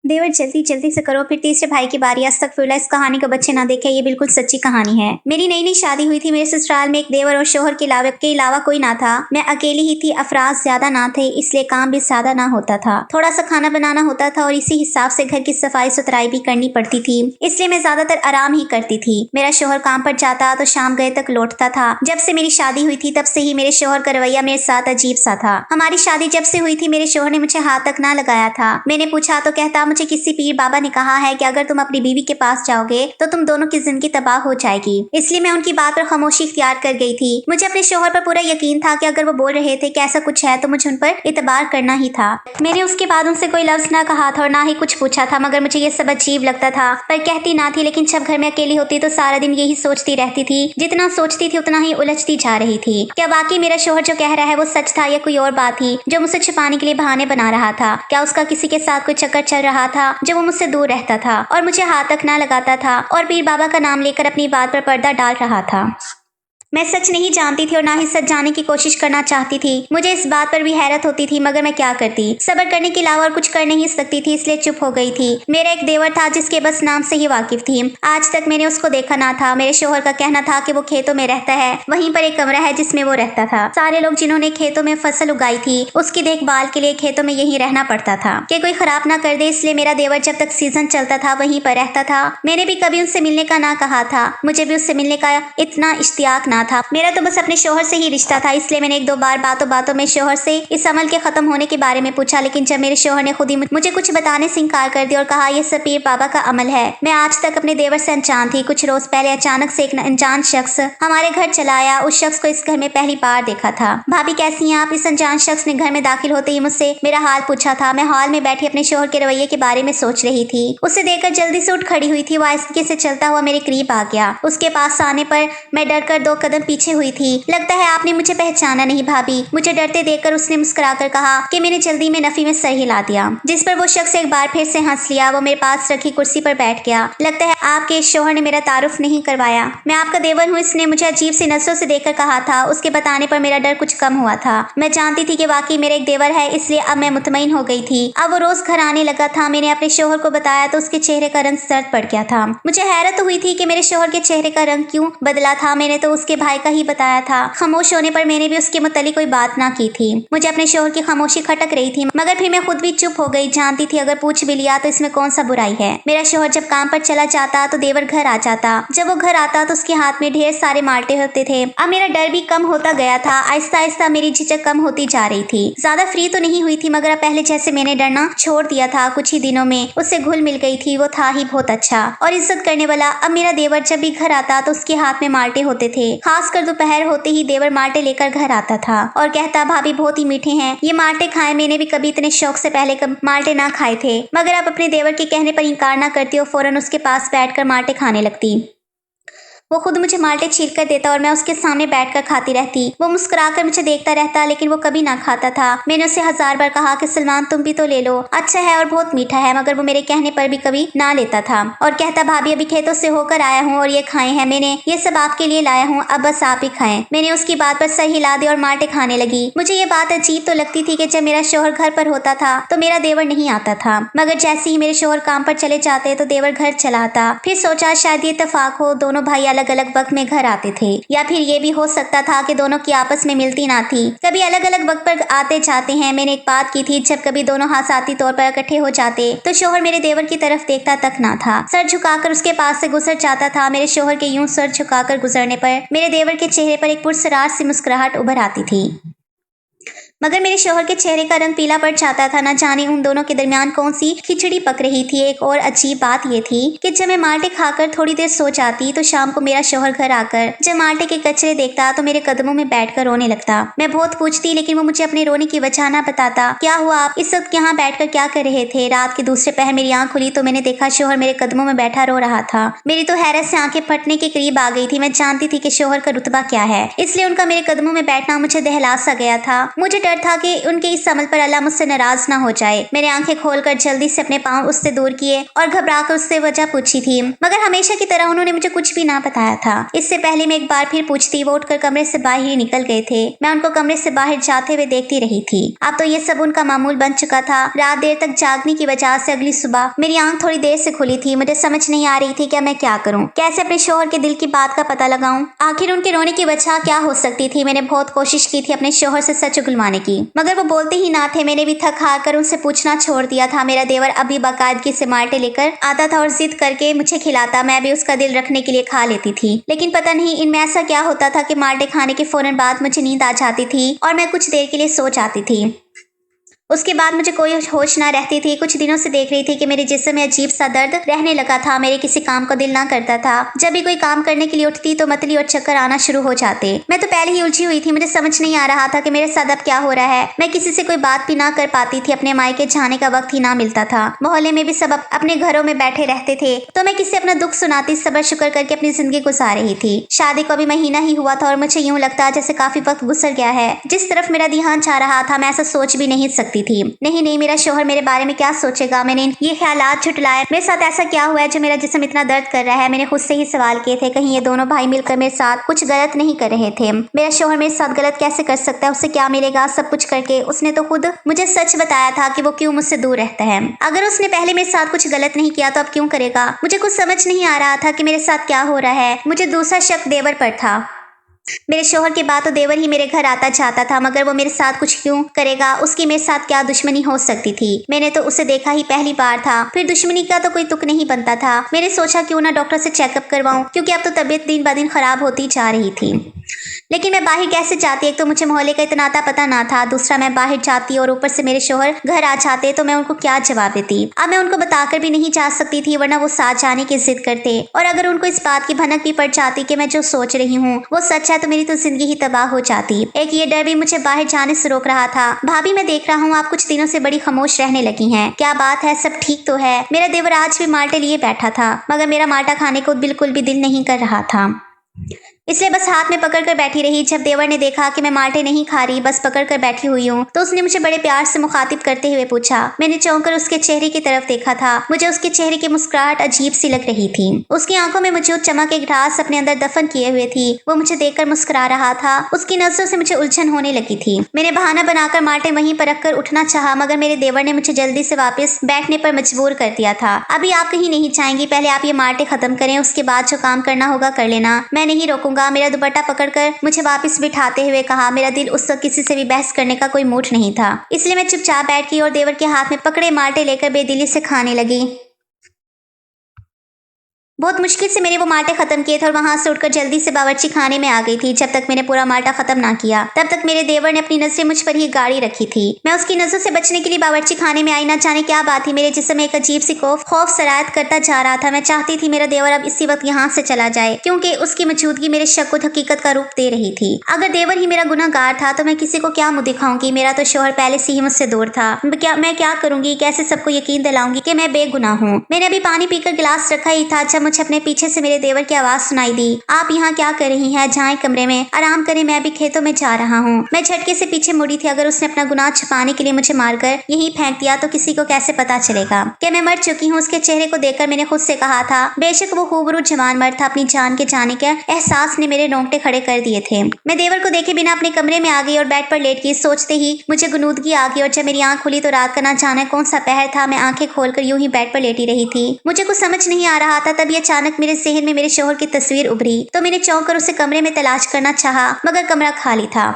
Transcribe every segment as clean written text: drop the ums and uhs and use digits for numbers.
देवर जल्दी जल्दी से करो, फिर तीसरे भाई की बारी। अस्तगफिरुल्लाह, इस कहानी को बच्चे ना देखे, ये बिल्कुल सच्ची कहानी है। मेरी नई नई शादी हुई थी। मेरे ससुराल में एक देवर और शोहर के अलावा कोई ना था। मैं अकेली ही थी। अफराज ज्यादा ना थे, इसलिए काम भी ज्यादा ना होता था। थोड़ा सा खाना बनाना होता था और इसी हिसाब से घर की सफाई सुथराई भी करनी पड़ती थी, इसलिए मैं ज्यादातर आराम ही करती थी। मेरा शोहर काम पर जाता तो शाम गए तक लौटता था। जब से मेरी शादी हुई थी तब से ही मेरे शोहर का रवैया मेरे साथ अजीब सा था। हमारी शादी जब से हुई थी मेरे शोहर ने मुझे हाथ तक ना लगाया था। मैंने पूछा तो कहता, मुझे किसी पीर बाबा ने कहा है कि अगर तुम अपनी बीवी के पास जाओगे तो तुम दोनों की जिंदगी तबाह हो जाएगी। इसलिए मैं उनकी बात पर खामोशी इख्तियार कर गई थी। मुझे अपने शोहर पर पूरा यकीन था कि अगर वो बोल रहे थे कि ऐसा कुछ है तो मुझे उन पर इतबार करना ही था। मैंने उसके बाद उनसे कोई लफ्ज ना कहा था और ना ही कुछ पूछा था, मगर मुझे ये सब अजीब लगता था पर कहती ना थी। लेकिन जब घर में अकेली होती तो सारा दिन यही सोचती रहती थी। जितना सोचती थी उतना ही उलझती जा रही थी। क्या वाकई मेरा शोहर जो कह रहा है वो सच था या कोई और बात थी जो मुझसे छुपाने के लिए बहाने बना रहा था? क्या उसका किसी के साथ कोई चक्कर चल रहा था जो वो मुझसे दूर रहता था और मुझे हाथ तक ना लगाता था और पीर बाबा का नाम लेकर अपनी बात पर पर्दा डाल रहा था? मैं सच नहीं जानती थी और ना ही सच जानने की कोशिश करना चाहती थी। मुझे इस बात पर भी हैरत होती थी, मगर मैं क्या करती? सब्र करने के अलावा और कुछ कर नहीं सकती थी, इसलिए चुप हो गई थी। मेरा एक देवर था जिसके बस नाम से ही वाकिफ थी। आज तक मैंने उसको देखा ना था। मेरे शोहर का कहना था कि वो खेतों में रहता है, वहीं पर एक कमरा है जिसमें वो रहता था। सारे लोग जिन्होंने खेतों में फसल उगाई थी उसकी देखभाल के लिए खेतों में यही रहना पड़ता था कि कोई खराब ना कर दे, इसलिए मेरा देवर जब तक सीजन चलता था वहीं पर रहता था। मैंने भी कभी उनसे मिलने का ना कहा था। मुझे भी उससे मिलने का इतना इश्तियाक ना था। मेरा तो बस अपने शोहर से ही रिश्ता था, इसलिए मैंने एक दो बार बातों बातों में शोहर से इस अमल के खत्म होने के बारे में पूछा। लेकिन जब मेरे शोहर ने खुद ही मुझे कुछ बताने से इनकार कर दिया और कहा यह सब पीर बाबा का अमल है। मैं आज तक अपने देवर से अनजान थी। कुछ रोज पहले अचानक से एक अनजान शख्स हमारे घर चला आया। उस शख्स को इस घर में पहली बार देखा था। भाभी कैसी हैं आप? इस अनजान शख्स ने घर में दाखिल होते ही मुझसे मेरा हाल पूछा था। मैं हॉल में बैठी अपने शोहर के रवैये के बारे में सोच रही थी। उसे देखकर जल्दी से उठ खड़ी हुई थी। वो आहिस्ते से चलता हुआ मेरे करीब आ गया। उसके पास आने पर मैं डर कर 2 कदम पीछे हुई थी। लगता है आपने मुझे पहचाना नहीं भाभी। मुझे डरते देखकर उसने मुस्कुराकर कहा कि मैंने जल्दी में नफी में सर हिला दिया, जिस पर वो शख्स एक बार फिर से हंस लिया। वो मेरे पास रखी कुर्सी पर बैठ गया। लगता है आपके शोहर ने मेरा तारुफ नहीं करवाया। मैं आपका देवर हूँ, इसने मुझे अजीब सी नजरों से देखकर कहा था। उसके बताने पर मेरा डर कुछ कम हुआ था। मैं जानती थी कि वाकई मेरा एक देवर है, इसलिए अब मैं मुतमईन हो गई थी। अब वो रोज घर आने लगा था। मैंने अपने शोहर को बताया तो उसके चेहरे का रंग सर्द पड़ गया था। मुझे हैरत हुई थी कि मेरे शोहर के चेहरे का रंग क्यों बदला था। मैंने तो उसके भाई का ही बताया था। खामोश होने पर मैंने भी उसके मुतालिक कोई बात ना की थी। मुझे अपने शोहर की खामोशी खटक रही थी, मगर फिर मैं खुद भी चुप हो गई। जानती थी अगर पूछ भी लिया तो इसमें कौन सा बुराई है। मेरा शोहर जब काम पर चला जाता तो देवर घर आ जाता। जब वो घर आता तो उसके हाथ में ढेर सारे माल्टे होते थे। अब मेरा डर भी कम होता गया था। आहिस्ता आहिस्ता मेरी झिझक कम होती जा रही थी। ज्यादा फ्री तो नहीं हुई थी, मगर अब पहले जैसे मैंने डरना छोड़ दिया था। कुछ ही दिनों में उससे घुल मिल गई थी। वो था ही बहुत अच्छा और इज्जत करने वाला। अब मेरा देवर जब भी घर आता तो उसके हाथ में माल्टे होते थे। खासकर दोपहर होते ही देवर माल्टे लेकर घर आता था और कहता भाभी बहुत ही मीठे हैं, ये माल्टे खाए। मैंने भी कभी इतने शौक से पहले माल्टे ना खाए थे, मगर अब अपने देवर के कहने पर इंकार ना करती और फौरन उसके पास बैठकर माल्टे खाने लगती। वो खुद मुझे माल्टे छील कर देता और मैं उसके सामने बैठकर खाती रहती। वो मुस्कुराकर मुझे देखता रहता, लेकिन वो कभी ना खाता था। मैंने उसे 1000 बार कहा कि सलमान तुम भी तो ले लो, अच्छा है और बहुत मीठा है, मगर वो मेरे कहने पर भी कभी ना लेता था और कहता भाभी अभी खेतों से होकर आया हूँ और ये खाए हैं मैंने, ये सब आपके लिए लाया हूँ, अब बस आप ही खाएं। मैंने उसकी बात पर सर हिला दिया और माल्टे खाने लगी। मुझे ये बात अजीब तो लगती थी कि जब मेरा शोहर घर पर होता था तो मेरा देवर नहीं आता था, मगर जैसे ही मेरे शोहर काम पर चले जाते तो देवर घर चला आता। फिर सोचा शायद ये इत्तेफाक हो, दोनों भाई अलग अलग वक्त में घर आते थे, या फिर ये भी हो सकता था कि दोनों की आपस में मिलती ना थी, कभी अलग अलग वक्त पर आते जाते हैं। मैंने एक बात की थी, जब कभी दोनों हासाती तौर पर इकट्ठे हो जाते तो शोहर मेरे देवर की तरफ देखता तक ना था, सर झुकाकर उसके पास से गुजर जाता था। मेरे शोहर के यूं सर झुकाकर गुजरने पर मेरे देवर के चेहरे पर एक पुरसरार सी मुस्कुराहट उभर आती थी, मगर मेरे शोहर के चेहरे का रंग पीला पड़ जाता था। न जाने उन दोनों के दरमियान कौन सी खिचड़ी पक रही थी। एक और अजीब बात यह थी कि जब मैं माल्टे खाकर थोड़ी देर सो जाती तो शाम को मेरा शोहर घर आकर जब माल्टे के कचरे देखता तो मेरे कदमों में बैठकर रोने लगता। मैं बहुत पूछती, लेकिन वो मुझे अपने रोने की वजह ना बताता। क्या हुआ, आप इस वक्त यहाँ बैठकर क्या कर रहे थे? रात के दूसरे पहर मेरी आंख खुली तो मैंने देखा शोहर मेरे कदमों में बैठा रो रहा था। मेरी तो हैरत से आंखें फटने के करीब आ गई थी। मैं जानती थी कि शोहर का रुतबा क्या है, इसलिए उनका मेरे कदमों में बैठना मुझे दहला सा गया था। मुझे डर डर था कि उनके इस अमल पर अल्लाह मुझसे नाराज ना हो जाए। मैंने आंखें खोलकर जल्दी से अपने पाँव उससे दूर किए और घबरा कर उससे वजह पूछी थी, मगर हमेशा की तरह उन्होंने मुझे कुछ भी ना बताया था। इससे पहले मैं एक बार फिर पूछती, वो उठकर कमरे से बाहर ही निकल गए थे। मैं उनको कमरे से बाहर जाते हुए देखती रही थी। अब तो ये सब उनका मामूल बन चुका था। रात देर तक जागने की वजह से अगली सुबह मेरी आंख थोड़ी देर से खुली थी। मुझे समझ नहीं आ रही थी कि मैं क्या करूं, कैसे अपने शौहर के दिल की बात का पता लगाऊं। आखिर उनके रोने की वजह क्या हो सकती थी। मैंने बहुत कोशिश की थी अपने शौहर से सच उगलवाने की, मगर वो बोलते ही ना थे। मैंने भी थक हार कर उनसे पूछना छोड़ दिया था। मेरा देवर अभी बाकायदगी से माल्टे लेकर आता था और जिद करके मुझे खिलाता। मैं भी उसका दिल रखने के लिए खा लेती थी, लेकिन पता नहीं इनमें ऐसा क्या होता था कि माल्टे खाने के फौरन बाद मुझे नींद आ जाती थी और मैं कुछ देर के लिए सो जाती थी। उसके बाद मुझे कोई होश ना रहती थी। कुछ दिनों से देख रही थी कि मेरे जिस्म में अजीब सा दर्द रहने लगा था। मेरे किसी काम को दिल ना करता था। जब भी कोई काम करने के लिए उठती तो मतली और चक्कर आना शुरू हो जाते। मैं तो पहले ही उलझी हुई थी। मुझे समझ नहीं आ रहा था कि मेरे साथ अब क्या हो रहा है। मैं किसी से कोई बात भी ना कर पाती थी। अपने मायके जाने का वक्त ही ना मिलता था। मोहल्ले में भी सब अपने घरों में बैठे रहते थे, तो मैं किसी अपना दुख सुनाती सबर शुक्र करके अपनी जिंदगी गुजार रही थी। शादी को अभी महीना ही हुआ था और मुझे यूं लगता जैसे काफी वक्त गुजर गया है। जिस तरफ मेरा ध्यान जा रहा था मैं ऐसा सोच भी नहीं सकती थी। नहीं, मेरा शौहर मेरे बारे में क्या सोचेगा। मैंने ये ख्यालात झुटलाए। मेरे साथ ऐसा क्या हुआ है जो मेरा जिस्म इतना दर्द कर रहा है। मैंने खुद से ही सवाल किए थे, कहीं ये दोनों भाई मिलकर मेरे साथ कुछ गलत नहीं कर रहे थे। मेरा शौहर मेरे साथ गलत कैसे कर सकता है, उससे क्या मिलेगा सब कुछ करके। उसने तो खुद मुझे सच बताया था कि वो क्यों मुझसे दूर रहता है। अगर उसने पहले मेरे साथ कुछ गलत नहीं किया तो अब क्यों करेगा। मुझे कुछ समझ नहीं आ रहा था कि मेरे साथ क्या हो रहा है। मुझे दूसरा शक देवर पर था। मेरे शौहर के बाद तो देवर ही मेरे घर आता जाता था, मगर वो मेरे साथ कुछ क्यों करेगा। उसकी मेरे साथ क्या दुश्मनी हो सकती थी। मैंने तो उसे देखा ही पहली बार था, फिर दुश्मनी का तो कोई तुक नहीं बनता था। मैंने सोचा क्यों ना डॉक्टर से चेकअप करवाऊं, क्योंकि अब तो तबीयत दिन ब दिन खराब होती जा रही थी। लेकिन मैं बाहर कैसे जाती। एक तो मुझे मोहल्ले का इतना आता पता ना था, दूसरा मैं बाहर जाती और ऊपर से मेरे शौहर घर आ जाते तो मैं उनको क्या जवाब देती। अब मैं उनको बताकर भी नहीं जा सकती थी, वरना वो साथ जाने की जिद करते। और अगर उनको इस बात की भनक भी पड़ जाती कि मैं जो सोच रही हूँ वो सच है तो मेरी तो जिंदगी ही तबाह हो जाती। एक ये डर भी मुझे बाहर जाने से रोक रहा था। भाभी, मैं देख रहा हूँ आप कुछ दिनों से बड़ी खामोश रहने लगी हैं। क्या बात है, सब ठीक तो है। मेरा देवर आज भी माल्टे लिए बैठा था, मगर मेरा माल्टा खाने को बिल्कुल भी दिल नहीं कर रहा था, इसलिए बस हाथ में पकड़ कर बैठी रही। जब देवर ने देखा कि मैं माल्टे नहीं खा रही, बस पकड़ कर बैठी हुई हूँ, तो उसने मुझे बड़े प्यार से मुखातिब करते हुए पूछा। मैंने चौंक कर उसके चेहरे की तरफ देखा था। मुझे उसके चेहरे की मुस्कुराहट अजीब सी लग रही थी। उसकी आंखों में मौजूद चमक एक राज अपने अंदर दफन किए हुए थी। वो मुझे देखकर मुस्कुरा रहा था। उसकी नजरों से मुझे उलझन होने लगी थी। मैंने बहाना बनाकर माल्टे वहीं पर रखकर उठना चाहा, मगर मेरे देवर ने मुझे जल्दी से वापस बैठने पर मजबूर कर दिया था। अभी आप कहीं नहीं जाएंगी, पहले आप ये माल्टे खत्म करें, उसके बाद जो काम करना होगा कर लेना, मैं नहीं रोकूंगा। मेरा दुपट्टा पकड़कर मुझे वापस बिठाते हुए कहा। मेरा दिल उस वक्त किसी से भी बहस करने का कोई मूड नहीं था, इसलिए मैं चुपचाप बैठ गई और देवर के हाथ में पकड़े माल्टे लेकर बेदिली से खाने लगी। बहुत मुश्किल से मैंने वो माल्टे खत्म किए थे और वहां से उठकर जल्दी से बावर्ची खाने में आ गई थी। जब तक मैंने पूरा माल्टा खत्म ना किया तब तक मेरे देवर ने अपनी नजरें मुझ पर ही गाड़ी रखी थी। मैं उसकी नजरों से बचने के लिए बावर्ची खाने में आई। ना जाने क्या बात थी, मेरे जिस्म में एक अजीब सी खौफ सरायत करता जा रहा था। मैं चाहती थी मेरा देवर अब इसी वक्त यहाँ से चला जाए, क्योंकि उसकी मौजूदगी मेरे शक को हकीकत का रूप दे रही थी। अगर देवर ही मेरा गुनाहगार था तो मैं किसी को क्या मुंह दिखाऊंगी। मेरा तो शौहर पहले से ही मुझसे दूर था। मैं क्या करूंगी, कैसे सबको यकीन दिलाऊंगी कि मैं बेगुनाह हूँ। मैंने अभी पानी पीकर गिलास रखा ही था जब मुझे अपने पीछे से मेरे देवर की आवाज सुनाई दी। आप यहाँ क्या कर रही हैं? जाएं कमरे में, आराम करें, मैं भी खेतों में जा रहा हूँ। मैं झटके से पीछे मुड़ी थी। अगर उसने अपना गुनाह छुपाने के लिए मुझे मारकर यहीं फेंक दिया तो किसी को कैसे पता चलेगा कि मैं मर चुकी हूँ। उसके चेहरे को देखकर मैंने खुद से कहा था, बेशक वो खूबरू जवान मर्द था, अपनी जान के जाने के एहसास ने मेरे रोंगटे खड़े कर दिए थे। मैं देवर को देखे बिना अपने कमरे में आ गई और बेड पर लेट गई। सोचते ही मुझे गुनूदगी आ गई और जब मेरी आंख खुली तो रात का ना जाने कौन सा पहर था। मैं आंखें खोलकर यूं ही बेड पर लेटी रही थी। मुझे कुछ समझ नहीं आ रहा था। तभी अचानक मेरे जहन में मेरे शौहर की तस्वीर उभरी तो मैंने चौंक कर उसे कमरे में तलाश करना चाहा, मगर कमरा खाली था।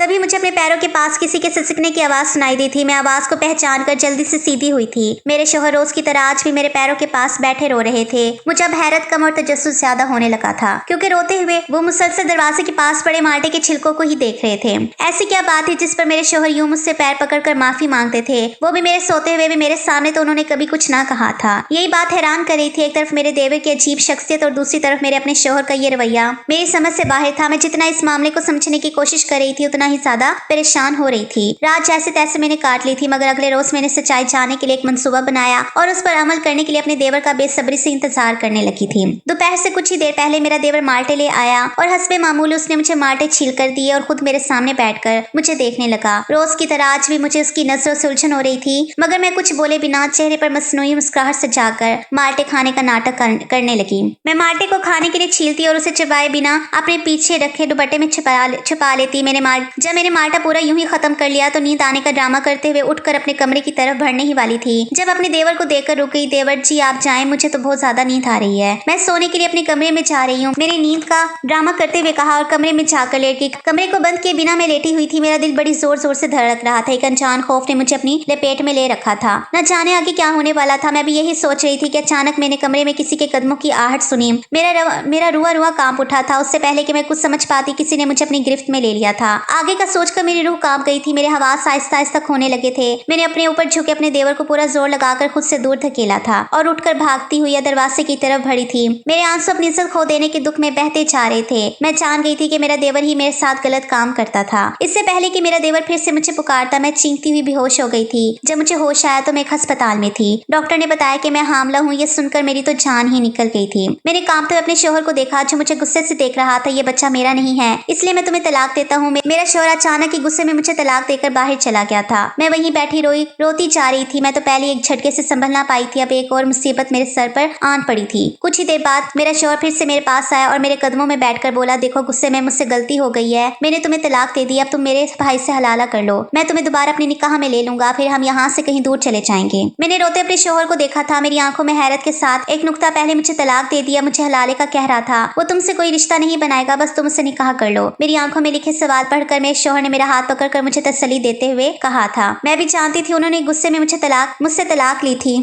तभी मुझे अपने पैरों के पास किसी के सिसकने की आवाज सुनाई दी थी। मैं आवाज को पहचान कर जल्दी से सीधी हुई थी। मेरे शौहर रोज की तरह आज भी मेरे पैरों के पास बैठे रो रहे थे। मुझे अब हैरत कम और तजस्सुस ज्यादा होने लगा था, क्योंकि रोते हुए वो मुसलसल दरवाजे के पास पड़े माल्टे के छिलकों को ही देख रहे थे। ऐसी क्या बात थी जिस पर मेरे शौहर यूं मुझसे पैर पकड़कर माफी मांगते थे, वो भी मेरे सोते हुए भी मेरे सामने। तो उन्होंने कभी कुछ ना कहा था। यही बात हैरान कर रही थी। एक तरफ मेरे देवर की अजीब शख्सियत और दूसरी तरफ मेरे अपने शौहर का ये रवैया मेरी समझ से बाहर था। मैं जितना इस मामले को समझने की कोशिश कर रही थी उतना उतना ही ज्यादा परेशान हो रही थी। रात जैसे तैसे मैंने काट ली थी, मगर अगले रोज मैंने सच्चाई जानने के लिए एक मंसूबा बनाया और उस पर अमल करने के लिए अपने देवर का बेसब्री से इंतजार करने लगी थी। दोपहर से कुछ ही देर पहले मेरा देवर माल्टे ले आया और हस्बे मामूल उसने मुझे माल्टे छील कर दिए और खुद मेरे सामने बैठकर मुझे देखने लगा। रोज की तरह आज भी मुझे उसकी नजरों से उलझन हो रही थी, मगर मैं कुछ बोले बिना चेहरे पर मसनूई मुस्कुराहट सजाकर माल्टे खाने का नाटक करने लगी। मैं माल्टे को खाने के लिए छीलती और उसे चबाए बिना अपने पीछे रखे दुपट्टे में छुपा लेती। जब मैंने माल्टा पूरा यूं ही खत्म कर लिया तो नींद आने का ड्रामा करते हुए उठकर अपने कमरे की तरफ बढ़ने ही वाली थी, जब अपने देवर को देखकर रुक गई। देवर जी आप जाएं, मुझे तो बहुत ज्यादा नींद आ रही है, मैं सोने के लिए अपने कमरे में जा रही हूँ, मैंने नींद का ड्रामा करते हुए कहा और कमरे में जाकर लेट गई। कमरे को बंद किए बिना मैं लेटी हुई थी। मेरा दिल बड़ी जोर जोर से धड़क रहा था। एक अनजान खौफ ने मुझे अपनी लपेट में ले रखा था। न जाने आगे क्या होने वाला था। मैं भी यही सोच रही थी कि अचानक मैंने कमरे में किसी के कदमों की आहट सुनी। मेरा रुआ रुआ कांप उठा था। उससे पहले कि मैं कुछ समझ पाती किसी ने मुझे अपनी गिरफ्त में ले लिया था। आगे का सोचकर मेरी रूह कांप गई थी। मेरे हवास आहिस्ता आहिस्ता खोने लगे थे। मैंने अपने ऊपर झुके अपने देवर को पूरा जोर लगाकर खुद से दूर धकेला था और उठकर भागती हुई दरवाजे की तरफ बढ़ी थी। मेरे आंसू अपनी इज्जत खो देने के दुख में बहते जा रहे थे। मैं जान गई थी कि मेरा देवर ही मेरे साथ गलत काम करता था। इससे पहले कि मेरा देवर फिर से मुझे पुकारता, मैं चीखती हुई बेहोश हो गई थी। जब मुझे होश आया तो मैं एक अस्पताल में थी। डॉक्टर ने बताया कि मैं हामला हूँ। ये सुनकर मेरी तो जान ही निकल गई थी। मैंने कांपते हुए अपने शोहर को देखा जो मुझे गुस्से से देख रहा था। ये बच्चा मेरा नहीं है, इसलिए मैं तुम्हें तलाक देता हूँ। मेरा शोहर अचानक ही गुस्से में मुझे तलाक देकर बाहर चला गया था। मैं वहीं बैठी रोती जा रही थी। मैं तो पहले एक झटके से संभल ना पाई थी, अब एक और मुसीबत मेरे सर पर आन पड़ी थी। कुछ ही देर बाद मेरा शोहर फिर से मेरे पास आया और मेरे कदमों में बैठकर बोला, देखो गुस्से में मुझसे गलती हो गई है, मैंने तुम्हें तलाक दे दी, अब तुम मेरे भाई से हलाला कर लो, मैं तुम्हें दोबारा अपनी निकाह में ले लूंगा, फिर हम यहाँ से कहीं दूर चले जाएंगे। मैंने रोते अपने शोहर को देखा था। मेरी आंखों में हैरत के साथ एक नुक्ता, पहले मुझे तलाक दे दिया, मुझे हलाले का कह रहा था, वो तुमसे कोई रिश्ता नहीं बनाएगा, बस तुम उससे निकाह कर लो। मेरी आंखों में लिखे सवाल पढ़कर मेरे शोहर ने मेरा हाथ पकड़कर मुझे तसल्ली देते हुए कहा था। मैं भी जानती थी उन्होंने गुस्से में मुझसे तलाक ली थी,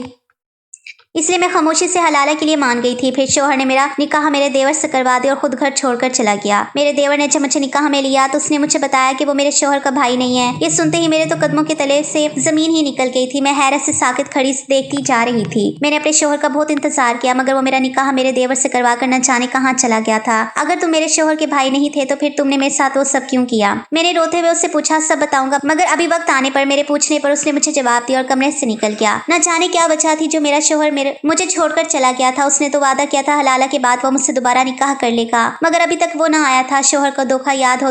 इसलिए मैं खामोशी से हलाला के लिए मान गई थी। फिर शोहर ने मेरा निकाह मेरे देवर से करवा दिया और खुद घर छोड़कर चला गया। मेरे देवर ने जब मुझे निकाह में लिया तो उसने मुझे बताया कि वो मेरे शोहर का भाई नहीं है। ये सुनते ही मेरे तो कदमों के तले से जमीन ही निकल गई थी। मैं हैरत से साकित खड़ी देखती जा रही थी। मैंने अपने शोहर का बहुत इंतजार किया, मगर वो मेरा निकाह मेरे देवर से करवा कर न जाने कहाँ चला गया था। अगर तुम मेरे शोहर के भाई नहीं थे तो फिर तुमने मेरे साथ वो सब क्यों किया? मैंने रोते हुए उससे पूछा, सब बताऊंगा, मगर अभी वक्त आने पर मेरे पूछने पर उसने मुझे जवाब दिया और कमरे से निकल गया। न जाने क्या वजह थी जो मेरा शोहर मुझे छोड़कर चला गया था। उसने तो वादा किया था हलाला के बाद वो मुझसे दोबारा निकाह कर लेगा, मगर अभी तक वो ना आया था। शोहर का धोखा याद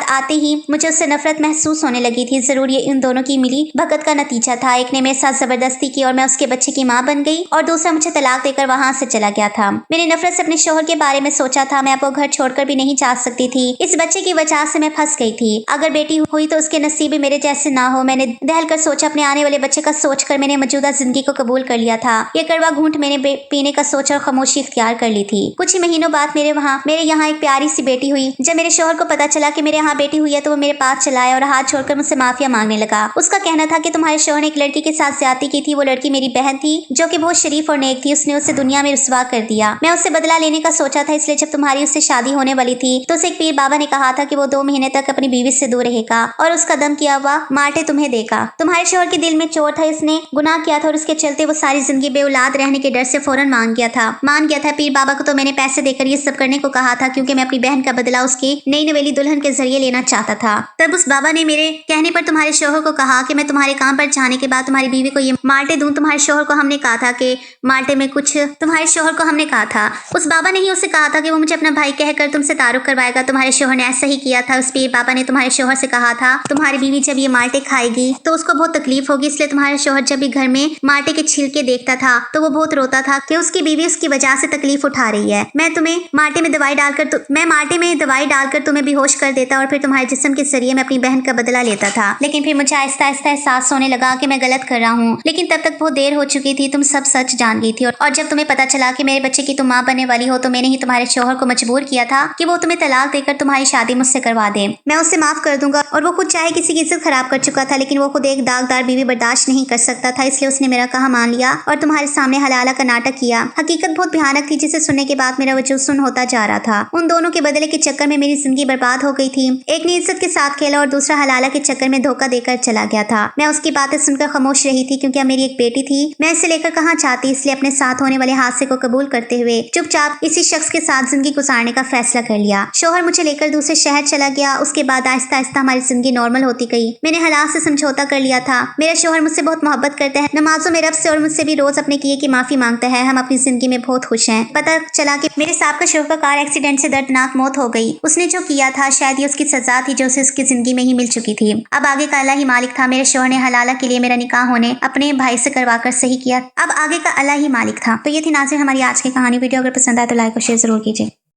आते ही मुझे उससे नफरत महसूस होने लगी थी। जरूर ये इन दोनों की मिली भगत का नतीजा था। एक ने मेरे साथ जबरदस्ती की और मैं उसके बच्चे की माँ बन गई, और दूसरा मुझे तलाक देकर वहां से चला गया था। मैंने नफरत से अपने शोहर के बारे में सोचा था। मैं अब वो घर छोड़कर भी नहीं जा सकती थी। इस बच्चे की वजह से मैं फंस गई थी। अगर बेटी हुई तो उसके नसीब भी मेरे जैसे ना हो। मैंने दहल कर सोचा, अपने आने वाले बच्चे का सोचकर मैंने मौजूदा जिंदगी को कबूल कर लिया था। ये कड़वा घूंट मैंने पीने का सोच और खामोशी इख्तियार कर ली थी। कुछ ही महीनों बाद मेरे यहाँ एक प्यारी सी बेटी हुई। जब मेरे शोहर को पता चला कि मेरे यहाँ बेटी हुई है तो वो मेरे पास चला आया और हाथ छोड़कर मुझसे माफिया मांगने लगा। उसका कहना था कि तुम्हारे शोहर ने एक लड़की के साथ ज्यादती की थी। वो लड़की मेरी बहन थी जो कि बहुत शरीफ और नेक थी। उसने उसे दुनिया में रुसवा कर दिया। मैं उससे बदला लेने का सोचा था, इसलिए जब तुम्हारी उससे शादी होने वाली थी तो उसे एक पीर बाबा ने कहा था कि वो 2 महीने तक अपनी बीवी से दूर रहेगा और उसका दम किया हुआ माल्टे तुम्हें देगा। तुम्हारे शोहर के दिल में चोट था, इसने गुनाह किया था और उसके चलते वो सारी जिंदगी बेऔलाद रहने के डर से फौरन मान गया था। पीर बाबा को तो मैंने पैसे देकर ये सब करने को कहा था, क्योंकि मैं अपनी बहन का बदला उसकी नई नवेली दुल्हन के जरिए लेना चाहता था। तब उस बाबा ने मेरे कहने पर तुम्हारे शोहर को कहा कि मैं तुम्हारे काम पर जाने के बाद तुम्हारी बीवी को ये माल्टे दूं। तुम्हारे शोहर को हमने कहा था कि माल्टे में कुछ तुम्हारे शोहर को हमने कहा था। उस बाबा ने ही उसे कहा था कि वो मुझे अपना भाई कहकर तुमसे तारुफ करवाएगा। तुम्हारे शोहर ने ऐसा ही किया था। उस पीर बाबा ने तुम्हारे शोहर से कहा था तुम्हारी बीवी जब ये माल्टे खाएगी तो उसको बहुत तकलीफ होगी, इसलिए तुम्हारे शोहर जब भी घर में माल्टे के छिलके देखता था तो वो बहुत रोता था कि उसकी बीवी उसकी वजह से तकलीफ उठा रही है। मैं माल्टे में दवाई डालकर तुम्हें बेहोश कर देता और फिर तुम्हारे जिस्म के जरिए मैं अपनी बहन का बदला लेता था। लेकिन फिर मुझे आहिस्ता आहिस्ता एहसास होने लगा कि मैं गलत कर रहा हूँ। लेकिन तब तक बहुत देर हो चुकी थी। तुम सब सच जान गई थी और जब तुम्हें पता चला कि मेरे बच्चे की तुम माँ बनने वाली हो तो मैंने ही तुम्हारे शोहर को मजबूर किया था कि वो तुम्हें तलाक देकर तुम्हारी शादी मुझसे करवा दे। मैं उसे माफ कर दूंगा, और वो खुद चाहे किसी की इज्जत खराब कर चुका था, लेकिन वो खुद एक दागदार बीवी बर्दाश्त नहीं कर सकता था, इसलिए उसने मेरा कहा मान लिया और तुम्हारे सामने हलाला का नाटक किया। हकीकत बहुत भयानक थी जिसे सुनने के बाद मेरा वजूद सुन्न होता जा रहा था। उन दोनों के बदले के चक्कर में मेरी जिंदगी बर्बाद हो गई थी। एक ने इज्जत के साथ खेला और दूसरा हलाला के चक्कर में धोखा देकर चला गया था। मैं उसकी बातें सुनकर खामोश रही थी क्योंकि अब मेरी एक बेटी थी। मैं इसे लेकर कहाँ चाहती, इसलिए अपने साथ होने वाले हादसे को कबूल करते हुए चुपचाप इसी शख्स के साथ जिंदगी गुजारने का फैसला कर लिया। शोहर मुझे लेकर दूसरे शहर चला गया। उसके बाद आहिस्ता आहिस्ता हमारी जिंदगी नॉर्मल होती गई। मैंने हालात से समझौता कर लिया था। मेरा शोहर मुझसे बहुत मोहब्बत करता है, नमाजों में रब से और मुझसे भी रोज अपने किए की माफी मांगता है। हम अपनी जिंदगी में बहुत खुश हैं। पता चला कि मेरे साहब का शोहर का कार एक्सीडेंट से दर्दनाक मौत हो गई। उसने जो किया था शायद ये उसकी सजा थी जो उसे उसकी जिंदगी में ही मिल चुकी थी। अब आगे का अल्लाह ही मालिक था। मेरे शोहर ने हलाला के लिए मेरा निकाह होने अपने भाई से करवाकर सही किया। अब आगे का अल्लाह ही मालिक था। तो ये थी नाज़रीन हमारी आज की कहानी। वीडियो अगर पसंद आए तो लाइक और शेयर जरूर कीजिए।